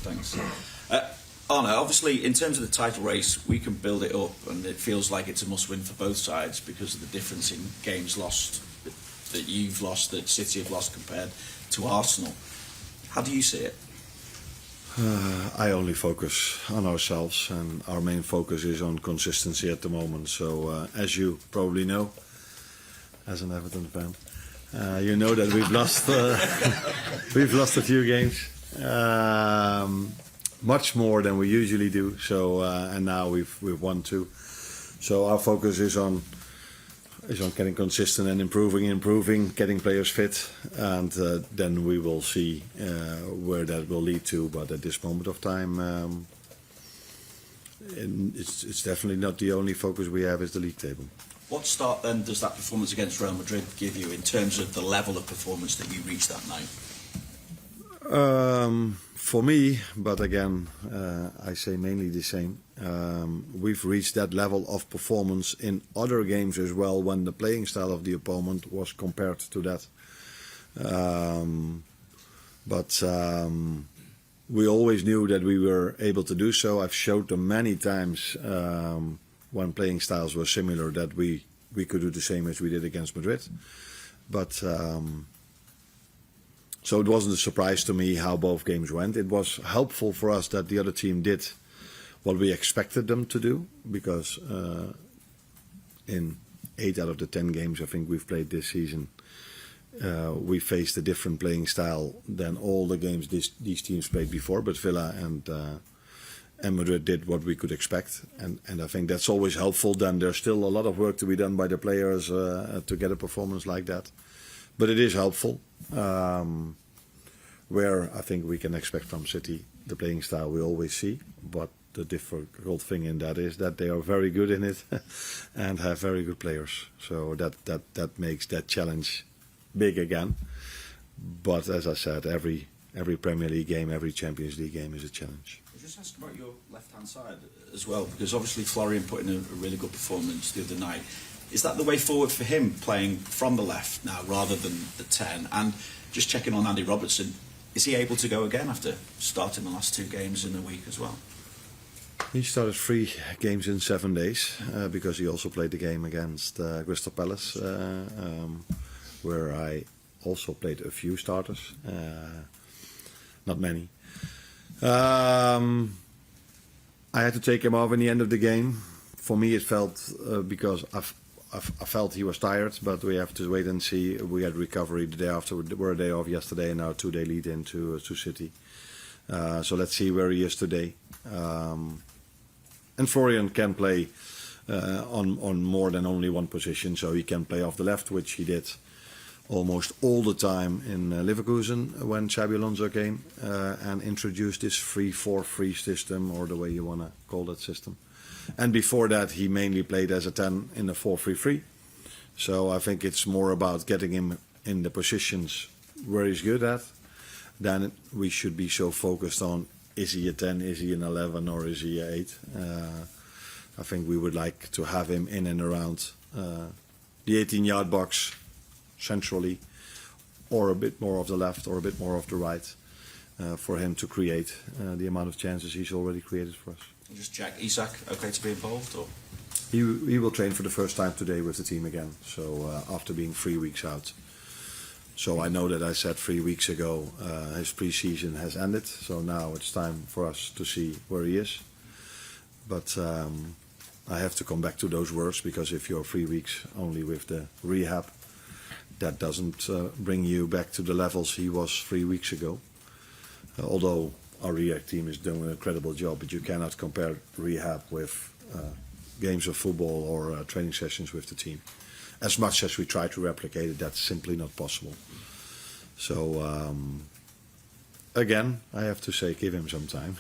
Thanks. Arne, obviously, in terms of the title race, we can build it up, and it feels like it's a must-win for both sides because of the difference in games lost that you've lost, that City have lost compared to Arsenal. How do you see it? I only focus on ourselves, and our main focus is on consistency at the moment. So, as you probably know, as an Everton fan, you know that we've lost we've lost a few games, much more than we usually do. So, and now we've won 2. So our focus is on getting consistent and improving, getting players fit, and then we will see where that will lead to. But at this moment of time, it's definitely not the only focus we have is the league table. What start then does that performance against Real Madrid give you in terms of the level of performance that you reached that night? For me, but again, I say mainly the same. We've reached that level of performance in other games as well when the playing style of the opponent was compared to that. But we always knew that we were able to do so. I've showed them many times when playing styles were similar that we could do the same as we did against Madrid. But so it wasn't a surprise to me how both games went. It was helpful for us that the other team did what we expected them to do, because in 8 out of the 10 games I think we've played this season, we faced a different playing style than all the games these teams played before. But Villa and Madrid did what we could expect, and I think that's always helpful. Then there's still a lot of work to be done by the players to get a performance like that. But it is helpful, where I think we can expect from City the playing style we always see. But the difficult thing in that is that they are very good in it and have very good players. So that makes that challenge big again. But as I said, every Premier League game, every Champions League game is a challenge. I'll just ask about your left-hand side as well, because obviously Florian put in a really good performance the other night. Is that the way forward for him, playing from the left now rather than the 10? And just checking on Andy Robertson, is he able to go again after starting the last 2 games in a week as well? He started 3 games in 7 days because he also played the game against Crystal Palace, where I also played a few starters, not many. I had to take him off in the end of the game. For me, it felt because I felt he was tired, but we have to wait and see. We had recovery the day after. We were a day off yesterday, and now a 2-day lead into City. So let's see where he is today. And Florian can play on more than only one position, so he can play off the left, which he did almost all the time in Leverkusen when Xabi Alonso came and introduced this 3-4-3 system, or the way you want to call that system. And before that, he mainly played as a 10 in a 4-3-3. So I think it's more about getting him in the positions where he's good at. Then we should be so focused on, is he a 10, is he an 11, or is he a 8? I think we would like to have him in and around the 18-yard box centrally, or a bit more of the left or a bit more of the right, for him to create the amount of chances he's already created for us. Just check, Isak okay to be involved? Or? He will train for the first time today with the team again, so after being 3 weeks out. So I know that I said 3 weeks ago his pre-season has ended, so now it's time for us to see where he is. But I have to come back to those words, because if you're 3 weeks only with the rehab, that doesn't bring you back to the levels he was 3 weeks ago. Although our rehab team is doing an incredible job, but you cannot compare rehab with games of football or training sessions with the team. As much as we try to replicate it, that's simply not possible. So, again, I have to say, give him some time.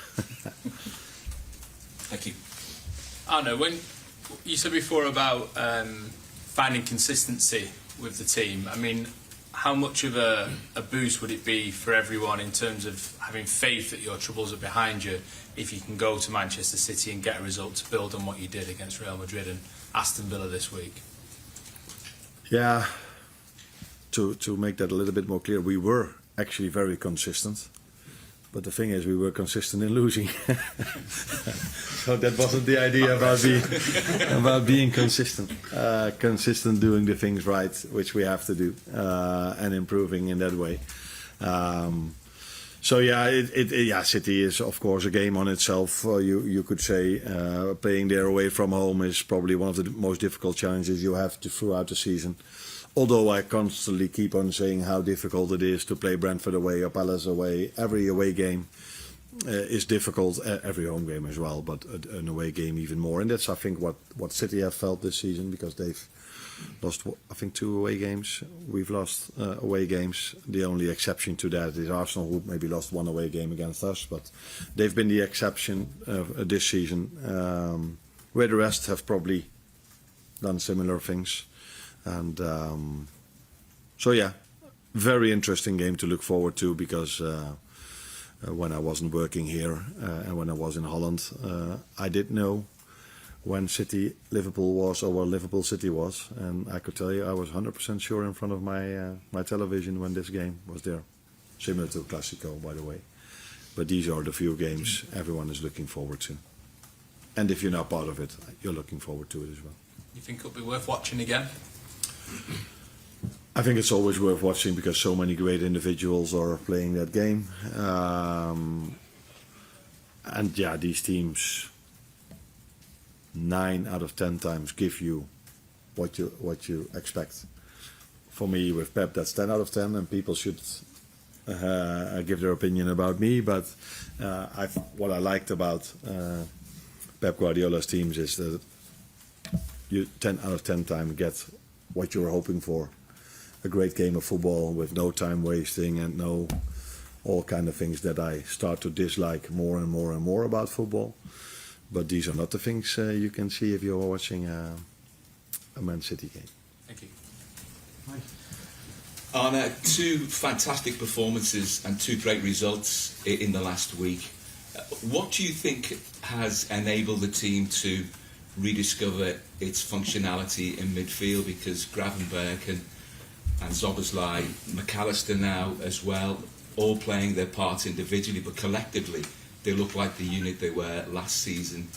Thank you. Arne, when you said before about finding consistency with the team, I mean, how much of a boost would it be for everyone in terms of having faith that your troubles are behind you if you can go to Manchester City and get a result to build on what you did against Real Madrid and Aston Villa this week? Yeah, to make that a little bit more clear, we were actually very consistent. But the thing is, we were consistent in losing. So that wasn't the idea about being consistent. Consistent doing the things right, which we have to do, and improving in that way. So yeah, City is of course a game on itself. You could say playing there away from home is probably one of the most difficult challenges you have throughout the season. Although I constantly keep on saying how difficult it is to play Brentford away or Palace away. Every away game is difficult, every home game as well, but an away game even more. And that's, I think, what City have felt this season, because they've lost, I think, 2 away games. We've lost away games. The only exception to that is Arsenal, who maybe lost 1 away game against us, but they've been the exception this season, where the rest have probably done similar things. And so yeah, very interesting game to look forward to, because when I wasn't working here and when I was in Holland, I did know when City Liverpool was, or where Liverpool City was, and I could tell you I was 100% sure in front of my television when this game was there. Similar to Classico, by the way. But these are the few games everyone is looking forward to. And if you're not part of it, you're looking forward to it as well. You think it'll be worth watching again? I think it's always worth watching, because so many great individuals are playing that game. And yeah, these teams 9 out of 10 times give you what you expect. For me, with Pep, that's 10 out of 10, and people should give their opinion about me. But what I liked about Pep Guardiola's teams is that you 10 out of 10 times get what you're hoping for. A great game of football with no time wasting and no all kind of things that I start to dislike more and more and more about football. But these are not the things you can see if you're watching a Man City game. Thank you. Arne, 2 fantastic performances and 2 great results in the last week. What do you think has enabled the team to rediscover its functionality in midfield? Because Gravenberch and Szoboszlai, McAllister now as well, all playing their parts individually, but collectively they look like the unit they were last season.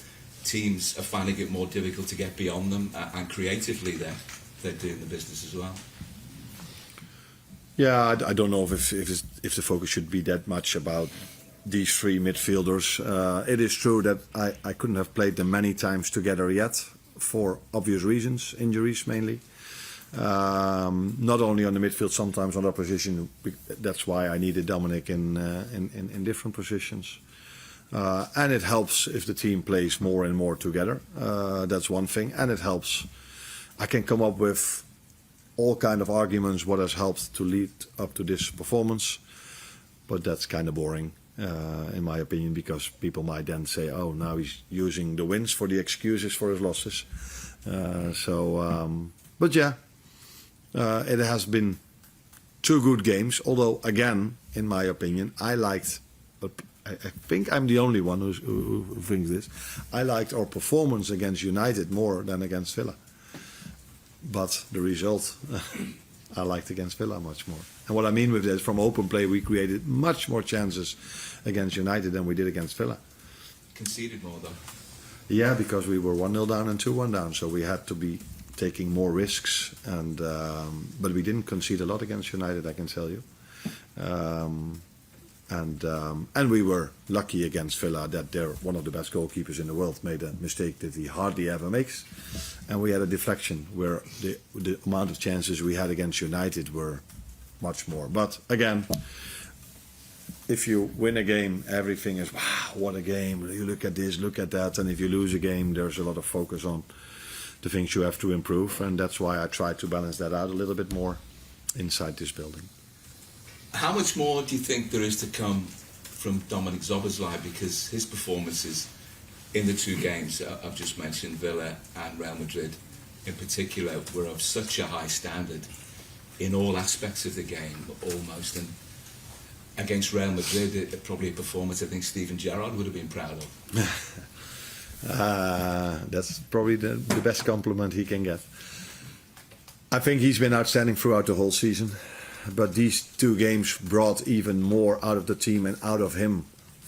Teams are finding it more difficult to get beyond them, and creatively they're doing the business as well. Yeah, I don't know if the focus should be that much about these 3 midfielders. It is true that I couldn't have played them many times together yet, for obvious reasons, injuries mainly. Not only on the midfield, sometimes on that position. That's why I needed Dominic in different positions. And it helps if the team plays more and more together. That's one thing, and it helps. I can come up with all kind of arguments what has helped to lead up to this performance, but that's kind of boring. In my opinion, because people might then say, oh, now he's using the wins for the excuses for his losses. But yeah, it has been 2 good games, although again, in my opinion, I think I'm the only one who thinks this, I liked our performance against United more than against Villa. But the result, I liked against Villa much more. And what I mean with that, from open play, we created much more chances against United than we did against Villa. Conceded more though. Yeah, because we were 1-0 down and 2-1 down, so we had to be taking more risks. And but we didn't concede a lot against United, I can tell you. And we were lucky against Villa that they're one of the best goalkeepers in the world made a mistake that he hardly ever makes, and we had a deflection where the amount of chances we had against United were much more. But again, if you win a game, everything is wow, what a game! You look at this, look at that, and if you lose a game, there's a lot of focus on the things you have to improve, and that's why I try to balance that out a little bit more inside this building. How much more do you think there is to come from Dominic Szoboszlai, because his performances in the 2 games I've just mentioned, Villa and Real Madrid in particular, were of such a high standard in all aspects of the game almost, and against Real Madrid probably a performance I think Steven Gerrard would have been proud of. That's probably the best compliment he can get. I think he's been outstanding throughout the whole season. But these 2 games brought even more out of the team and out of him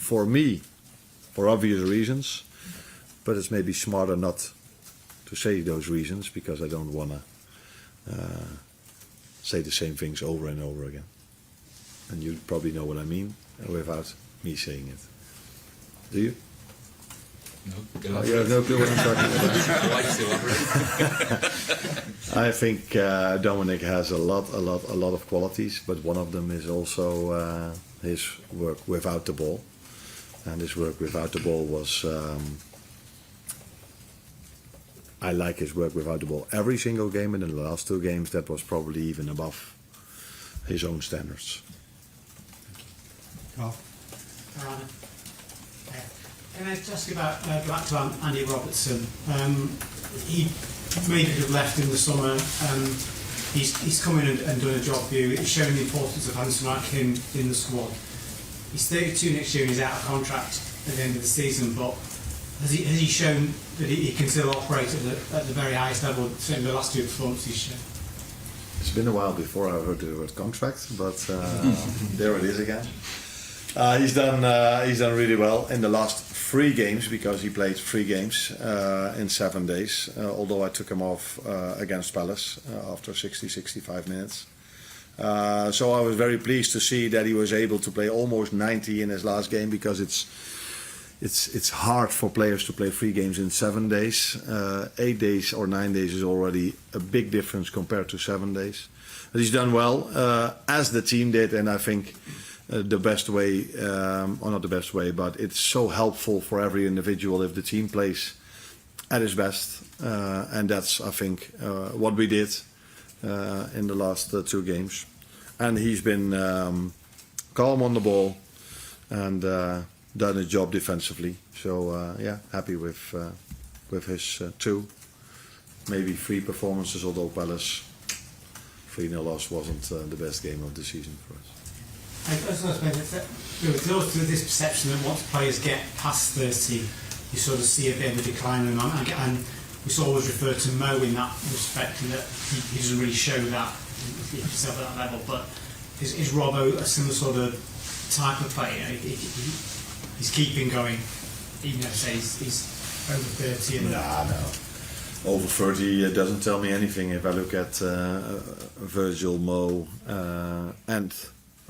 for me, for obvious reasons, but it's maybe smarter not to say those reasons because I don't want to say the same things over and over again. And you probably know what I mean without me saying it. Do you? No, You have no clue what I'm talking about. I'd like to. I think Dominic has a lot of qualities, but one of them is also his work without the ball. And his work without the ball was, I like his work without the ball. Every single game, and in the last 2 games, that was probably even above his own standards. Carl? Can I just ask about, go back to Andy Robertson? He made it have left in the summer. He's come in and done a job for you. He's shown the importance of having someone like him in the squad. He's 32 next year and he's out of contract at the end of the season, but has he shown that he can still operate at the very highest level, certainly the last 2 performances he's shown? It's been a while before I heard the word contract, but there it is again. He's done really well in the last 3 games because he played 3 games in 7 days. Although I took him off against Palace after 65 minutes. So I was very pleased to see that he was able to play almost 90 in his last game because it's hard for players to play 3 games in 7 days. 8 days or 9 days is already a big difference compared to 7 days. But he's done well as the team did, and I think. The best way, or not the best way, but it's so helpful for every individual if the team plays at its best, and that's, I think, what we did in the last 2 games. And he's been calm on the ball and done his job defensively. So yeah, happy with his 2, maybe 3 performances. Although Palace 3-0 loss wasn't the best game of the season for us. I suppose there was this perception that once players get past 30, you sort of see a bit of a decline in them, and we always refer to Mo in that respect, in that he doesn't really show that himself at that level. But is Robbo a similar sort of type of player? He's keeping going, even if say he's over 30. And No. Over 30 doesn't tell me anything. If I look at Virgil, Mo, and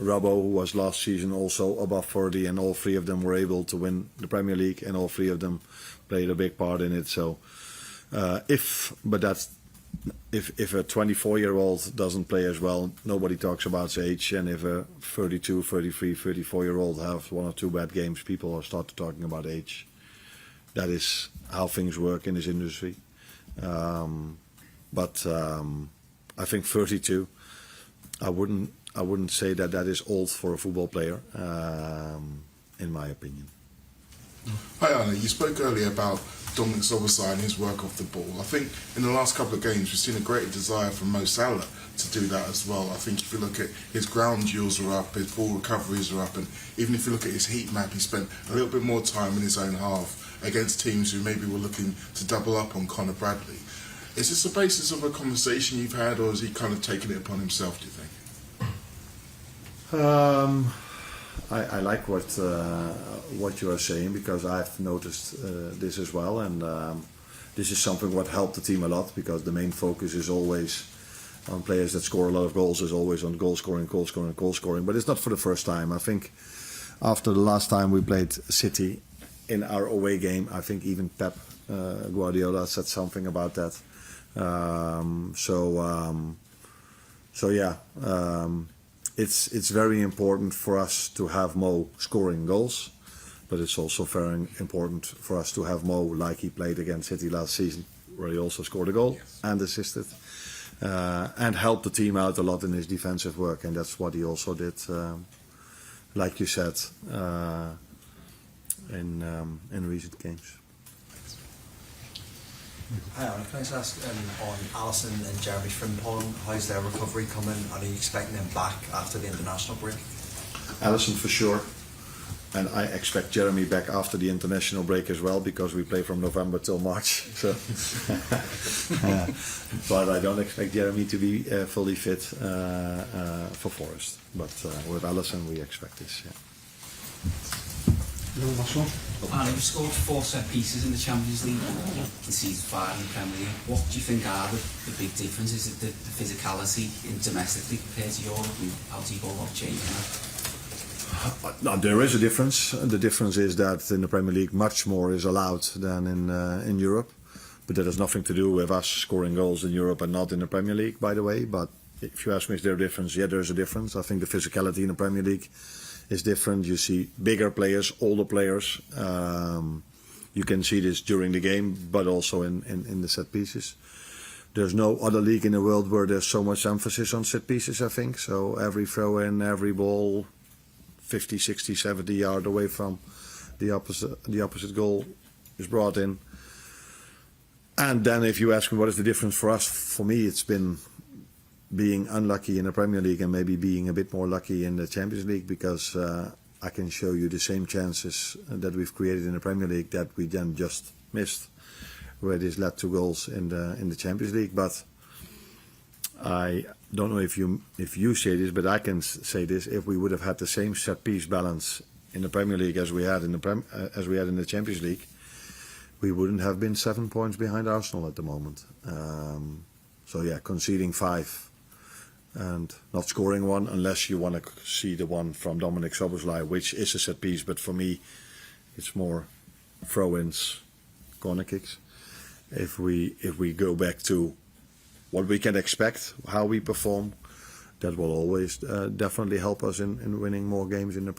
Robbo, who was last season also above 40, and all 3 of them were able to win the Premier League, and all 3 of them played a big part in it. So, if a 24-year-old doesn't play as well, nobody talks about his age, and if a 32, 33, 34-year-old have 1 or 2 bad games, people will start talking about age. That is how things work in this industry. But I think 32, I wouldn't say that is old for a football player, in my opinion. Hi Arne, you spoke earlier about Dominic Szoboszlai and his work off the ball. I think in the last couple of games we've seen a greater desire from Mo Salah to do that as well. I think if you look at his ground duels are up, his ball recoveries are up, and even if you look at his heat map, he spent a little bit more time in his own half against teams who maybe were looking to double up on Conor Bradley. Is this the basis of a conversation you've had, or has he kind of taken it upon himself, do you think? I like what you are saying, because I've noticed this as well, and this is something what helped the team a lot, because the main focus is always on players that score a lot of goals, is always on goal scoring. But it's not for the first time. I think after the last time we played City in our away game, I think even Pep Guardiola said something about that. So yeah. It's very important for us to have Mo scoring goals, but it's also very important for us to have Mo like he played against City last season, where he also scored a goal and assisted, and helped the team out a lot in his defensive work, and that's what he also did, like you said, in recent games. Hi Arne, can I just ask on Alisson and Jeremy Frimpong, how's their recovery coming, and are you expecting them back after the international break? Alisson for sure, and I expect Jeremy back after the international break as well, because we play from November till March. So, but I don't expect Jeremy to be fully fit for Forest. But with Alisson we expect this. Yeah. And you've scored 4 set pieces in the Champions League, conceded 5 in the Premier League. What do you think are the big differences? Is it the physicality in domestically compared to Europe, and how do you go about changing that? No, there is a difference. The difference is that in the Premier League much more is allowed than in Europe. But that has nothing to do with us scoring goals in Europe and not in the Premier League, by the way. But if you ask me, is there a difference? Yeah, there is a difference. I think the physicality in the Premier League is different. You see bigger players, older players. You can see this during the game, but also in the set pieces. There's no other league in the world where there's so much emphasis on set pieces, I think. So every throw in, every ball, 50, 60, 70 yards away from the opposite goal is brought in. And then if you ask me what is the difference for us, for me it's been being unlucky in the Premier League and maybe being a bit more lucky in the Champions League, because I can show you the same chances that we've created in the Premier League that we then just missed, where this led to goals in the Champions League. But I don't know if you say this, but I can say this: if we would have had the same set piece balance in the Premier League as we had in the Champions League, we wouldn't have been 7 points behind Arsenal at the moment. So yeah, conceding 5 and not scoring 1, unless you want to see the one from Dominic Szoboszlai, which is a set piece, but for me it's more throw-ins, corner kicks. If we go back to what we can expect, how we perform, that will always definitely help us in winning more games in the